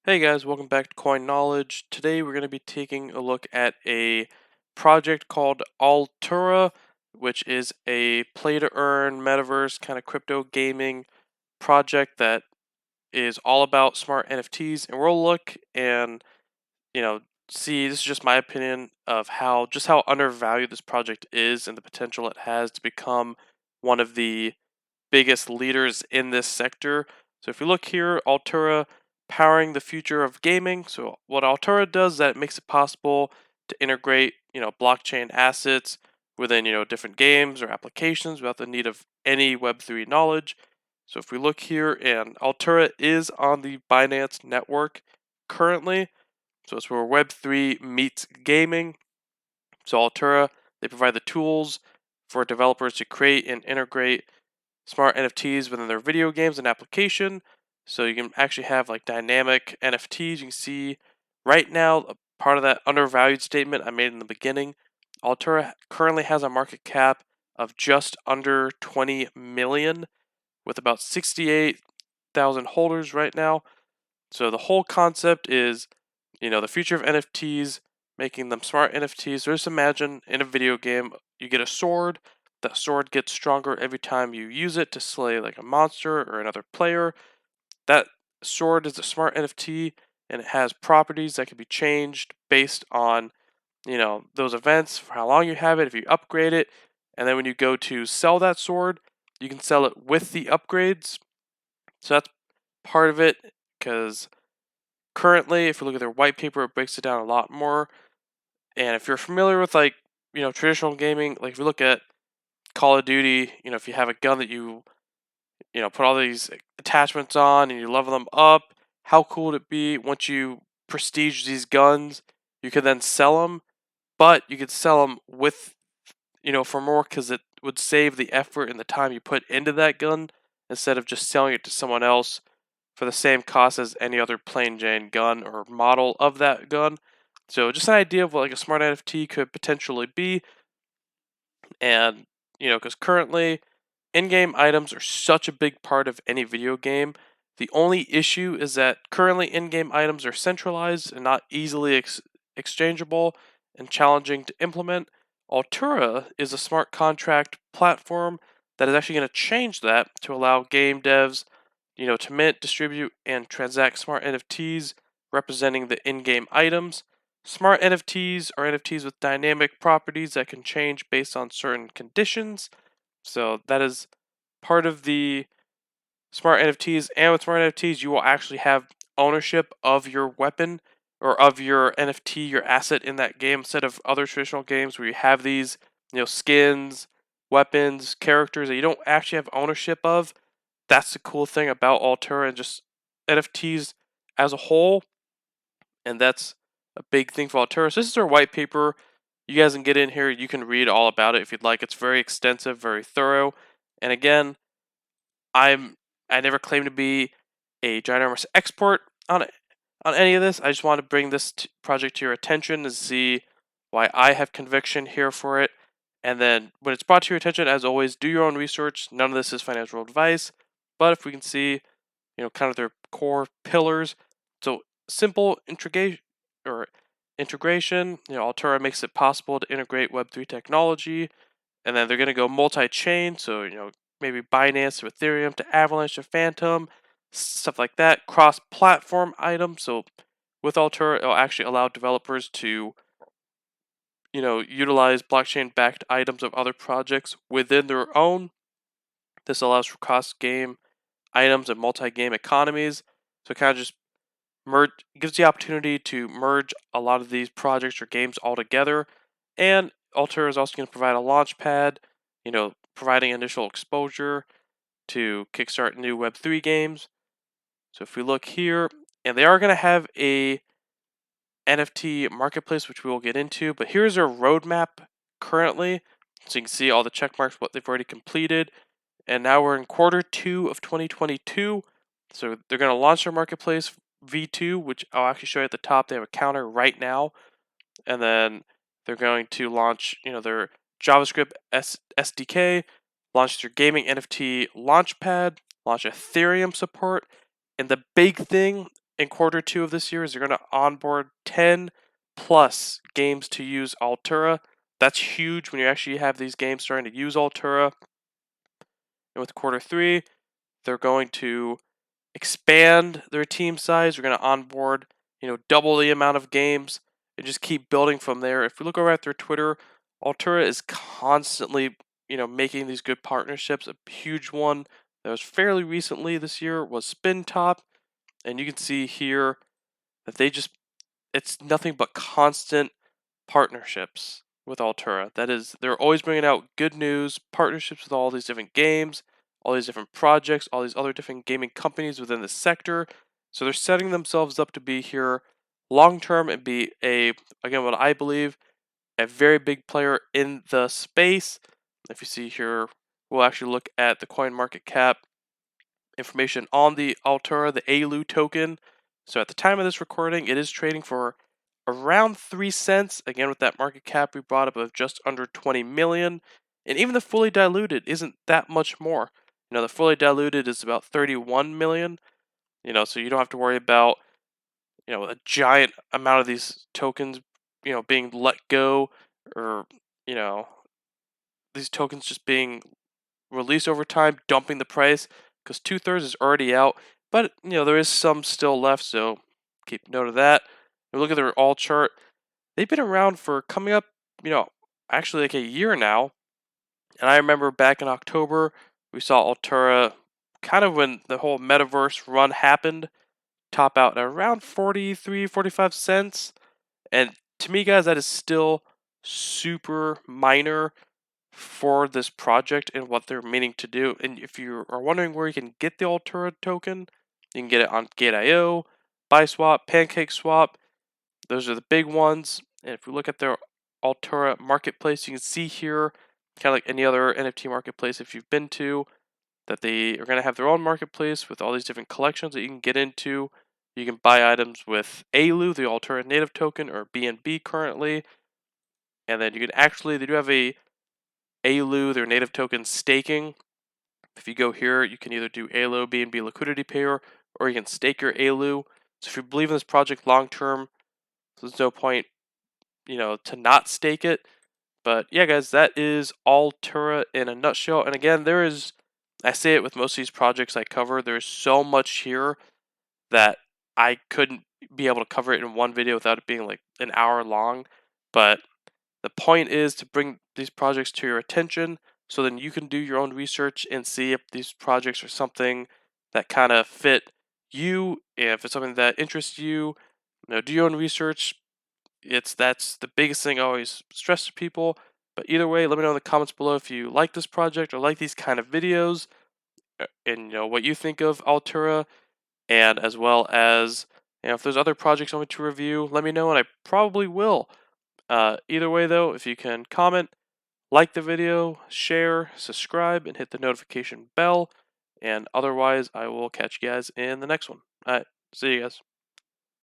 Hey guys, welcome back to Coin Knowledge. Today we're going to be taking a look at a project called Altura, which is a play to earn metaverse kind of crypto gaming project that is all about smart NFTs. And we'll look and, you know, see, this is just my opinion of how undervalued this project is and the potential it has to become one of the biggest leaders in this sector. So if you look here, Altura powering the future of gaming. So what Altura does is that it makes it possible to integrate, blockchain assets within, different games or applications without the need of any Web3 knowledge. So if we look here, and Altura is on the Binance network currently. So it's where Web3 meets gaming. So Altura, they provide the tools for developers to create and integrate smart NFTs within their video games and application. So you can actually have like dynamic NFTs. You can see right now a part of that undervalued statement I made in the beginning. Altura currently has a market cap of just under 20 million with about 68,000 holders right now. So the whole concept is, the future of NFTs, making them smart NFTs. So just imagine in a video game, you get a sword. That sword gets stronger every time you use it to slay like a monster or another player. That sword is a smart NFT and it has properties that can be changed based on, those events, for how long you have it, if you upgrade it. And then when you go to sell that sword, you can sell it with the upgrades. So that's part of it because currently, if you look at their white paper, it breaks it down a lot more. And if you're familiar with like, traditional gaming, like if you look at Call of Duty, if you have a gun that you put all these attachments on and you level them up, how cool would it be once you prestige these guns? You could then sell them, but you could sell them with, for more because it would save the effort and the time you put into that gun instead of just selling it to someone else for the same cost as any other plain Jane gun or model of that gun. So just an idea of what like a smart NFT could potentially be, and because currently in-game items are such a big part of any video game. The only issue is that currently in-game items are centralized and not easily exchangeable and challenging to implement. Altura is a smart contract platform that is actually going to change that to allow game devs, to mint, distribute, and transact smart NFTs representing the in-game items. Smart NFTs are NFTs with dynamic properties that can change based on certain conditions. So that is part of the smart NFTs. And with smart NFTs, you will actually have ownership of your weapon or of your NFT, your asset in that game, instead of other traditional games where you have these, skins, weapons, characters that you don't actually have ownership of. That's the cool thing about Altura and just NFTs as a whole. And that's a big thing for Altura. So this is our white paper. You guys can get in here. You can read all about it if you'd like. It's very extensive, very thorough. And again, I never claim to be a ginormous expert on any of this. I just want to bring this project to your attention to see why I have conviction here for it. And then when it's brought to your attention, as always, do your own research. None of this is financial advice. But if we can see, kind of their core pillars. So simple integration. Altura makes it possible to integrate Web3 technology, and then they're going to go multi-chain. So maybe Binance to Ethereum to Avalanche to Phantom, stuff like that. Cross-platform items. So with Altura, it'll actually allow developers to utilize blockchain-backed items of other projects within their own. This allows for cross-game items and multi-game economies. So it kind of just gives the opportunity to merge a lot of these projects or games all together. And Alter is also going to provide a launch pad, providing initial exposure to kickstart new Web3 games. So if we look here, and they are going to have a NFT marketplace, which we will get into, but here's their roadmap currently. So you can see all the check marks, what they've already completed. And now we're in Q2 of 2022. So they're going to launch their marketplace V2, which I'll actually show you at the top. They have a counter right now. And then they're going to launch, their JavaScript SDK, launch their gaming NFT launchpad, launch Ethereum support. And the big thing, in quarter 2 of this year is they're going to onboard 10 plus games to use Altura. That's huge when you actually have these games starting to use Altura. And with quarter 3, they're going to expand their team size. We're going to onboard, double the amount of games and just keep building from there. If we look over at their Twitter, Altura is constantly, making these good partnerships. A huge one that was fairly recently this year was Spin Top, and you can see here that it's nothing but constant partnerships with Altura. That is, they're always bringing out good news, partnerships with all these different games, all these different projects, all these other different gaming companies within the sector. So they're setting themselves up to be here long term and be again, what I believe, a very big player in the space. If you see here, we'll actually look at the coin market cap information on the Altura, the ALU token. So at the time of this recording, it is trading for around 3 cents. Again, with that market cap we brought up of just under 20 million. And even the fully diluted isn't that much more. The fully diluted is about 31 million. So you don't have to worry about, a giant amount of these tokens, being let go, or, these tokens just being released over time, dumping the price, because 2/3 is already out. But there is some still left, so keep note of that. If we look at their all chart, they've been around for coming up, actually like a year now. And I remember back in October, we saw Altura kind of when the whole metaverse run happened, top out at around 43, 45 cents. And to me, guys, that is still super minor for this project and what they're meaning to do. And if you are wondering where you can get the Altura token, you can get it on Gate.io, BuySwap, PancakeSwap. Those are the big ones. And if we look at their Altura marketplace, you can see here, kind of like any other NFT marketplace if you've been to, that they are going to have their own marketplace with all these different collections that you can get into. You can buy items with ALU, the Altura native token, or BNB currently. And then you can they do have a ALU, their native token staking. If you go here, you can either do ALU, BNB liquidity pair, or you can stake your ALU. So if you believe in this project long term, there's no point, to not stake it. But yeah, guys, that is Altura in a nutshell. And again, I say it with most of these projects I cover, there's so much here that I couldn't be able to cover it in one video without it being like an hour long. But the point is to bring these projects to your attention so then you can do your own research and see if these projects are something that kind of fit you, if it's something that interests you. Do your own research. That's the biggest thing I always stress to people. But either way, let me know in the comments below if you like this project or like these kind of videos, and what you think of Altura, and as well as if there's other projects I want me to review, let me know and I probably will. Either way though, if you can comment, like the video, share, subscribe, and hit the notification bell. And otherwise, I will catch you guys in the next one. Alright, see you guys.